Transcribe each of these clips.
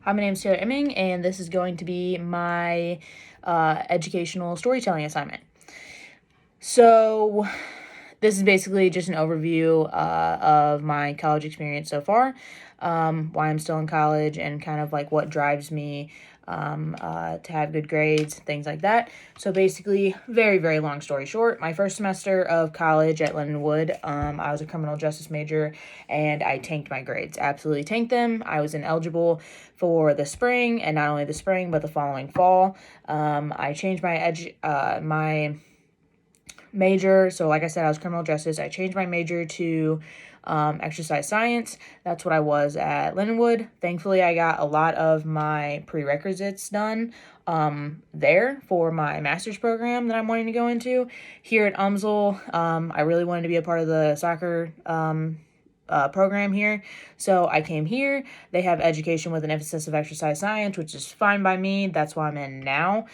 Hi, my name is Taylor Emming, and this is going to be my educational storytelling assignment. So, this is basically just an overview of my college experience so far, why I'm still in college, and kind of like what drives me to have good grades, things like that. So basically, very, very long story short, my first semester of college at Lindenwood, I was a criminal justice major, and I tanked my grades, absolutely tanked them. I was ineligible for the spring, and not only the spring, but the following fall. I changed my major. So like I said, I was criminal justice. I changed my major to exercise science. That's what I was at Lindenwood. Thankfully, I got a lot of my prerequisites done there for my master's program that I'm wanting to go into. Here at UMSL, I really wanted to be a part of the soccer program here. So I came here. They have education with an emphasis of exercise science, which is fine by me. That's why I'm in now.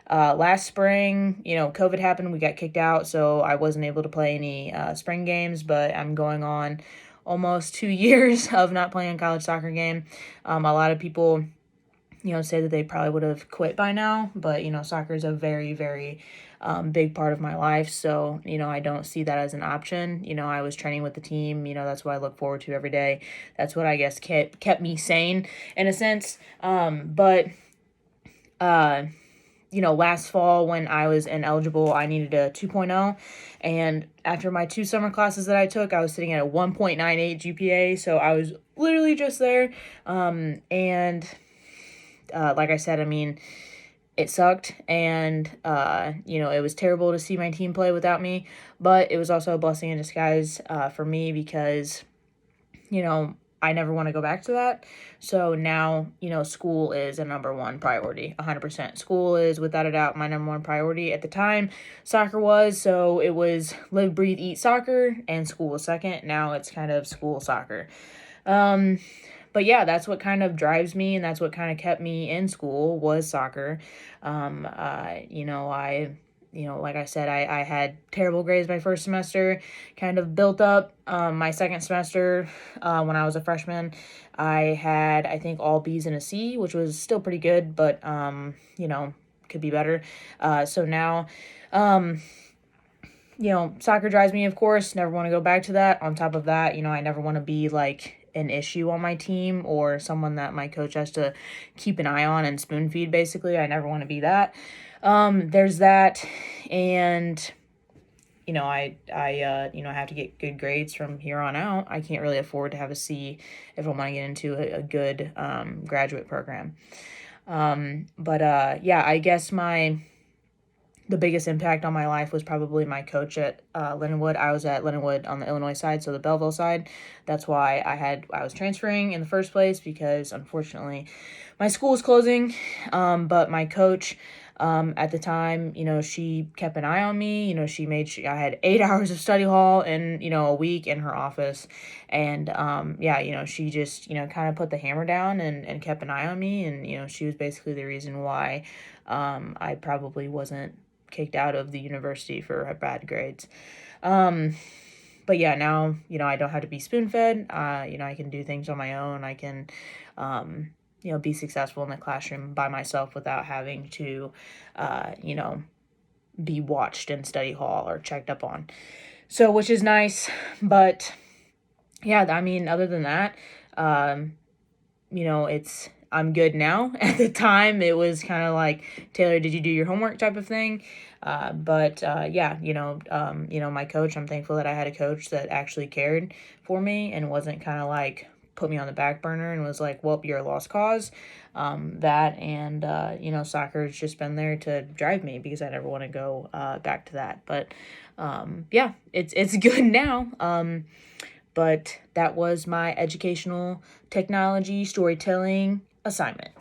Last spring, COVID happened, we got kicked out, so I wasn't able to play any spring games, but I'm going on almost 2 years of not playing a college soccer game. A lot of people, say that they probably would have quit by now, but, soccer is a very, very big part of my life. So, I don't see that as an option. I was training with the team, that's what I look forward to every day. That's what I guess kept me sane in a sense. Last fall when I was ineligible, I needed a 2.0. And after my 2 summer classes that I took, I was sitting at a 1.98 GPA. So I was literally just there. Like I said, it sucked, and it was terrible to see my team play without me, but it was also a blessing in disguise for me because I never want to go back to that. So now, school is a number one priority, 100%. School is, without a doubt, my number one priority. At the time, soccer was, so it was live, breathe, eat soccer, and school was second. Now it's kind of school, soccer. But yeah, that's what kind of drives me, and that's what kind of kept me in school was soccer. Like I said, I had terrible grades my first semester, kind of built up. My second semester, when I was a freshman, I had, I think, all B's and a C, which was still pretty good, but, could be better. So now, soccer drives me, of course, never want to go back to that. On top of that, I never want to be like an issue on my team or someone that my coach has to keep an eye on and spoon feed, basically. I never want to be that. There's that. And, I have to get good grades from here on out. I can't really afford to have a C if I want to get into a good graduate program. I guess the biggest impact on my life was probably my coach at Lindenwood. I was at Lindenwood on the Illinois side, so the Belleville side. That's why I was transferring in the first place, because unfortunately my school was closing. But my coach at the time, she kept an eye on me. She made sure I had 8 hours of study hall in, a week in her office. And she just, kind of put the hammer down and kept an eye on me. And, she was basically the reason why I probably wasn't kicked out of the university for bad grades. But yeah, now, I don't have to be spoon-fed. I can do things on my own. I can, be successful in the classroom by myself without having to, be watched in study hall or checked up on. So, which is nice. But yeah, other than that, I'm good now. At the time, it was kind of like, Taylor, did you do your homework type of thing? My coach, I'm thankful that I had a coach that actually cared for me and wasn't kind of like put me on the back burner and was like, well, you're a lost cause. Soccer has just been there to drive me because I never want to go back to that. But it's good now. But that was my educational technology storytelling assignment.